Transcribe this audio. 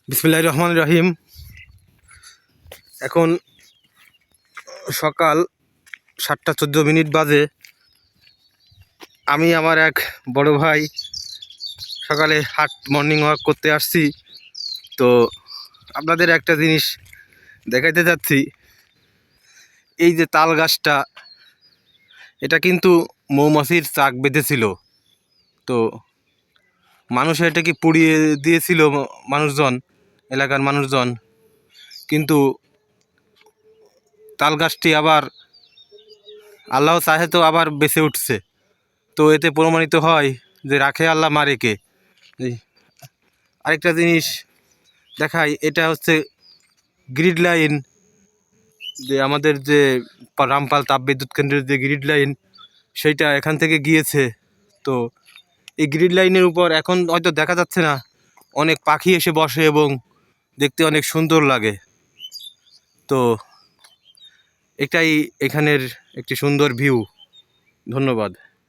বিসমিল্লাহির রহমানির রহিম। এখন সকাল 7টা 14 মিনিট বাজে। আমি আমার এক বড় ভাই সকালে মর্নিং ওয়াক করতে আসছি। তো আপনাদের একটা জিনিস দেখাইতে যাচ্ছি। এই যে তাল গাছটা, এটা কিন্তু মৌমাছির চাক বেঁধেছিল। তো মানুষ এটাকে পুড়িয়ে দিয়েছিল মানুষজন, এলাকার মানুষজন, কিন্তু তাল গাছটি আবার আল্লাহ চাহে তো আবার বেঁচে উঠছে। তো এতে প্রমাণিত হয় যে রাখে আল্লাহ মারে কে। আরেকটা জিনিস দেখাই, এটা হচ্ছে গ্রিড লাইন, যে আমাদের যে রামপাল তাপবিদ্যুৎ কেন্দ্রের যে গ্রিড লাইন, সেইটা এখান থেকে গিয়েছে। তো এই গ্রিড লাইনের উপর এখন হয়তো দেখা যাচ্ছে না, অনেক পাখি এসে বসে এবং দেখতে অনেক সুন্দর লাগে। তো এটাই এখানের একটি সুন্দর ভিউ। ধন্যবাদ।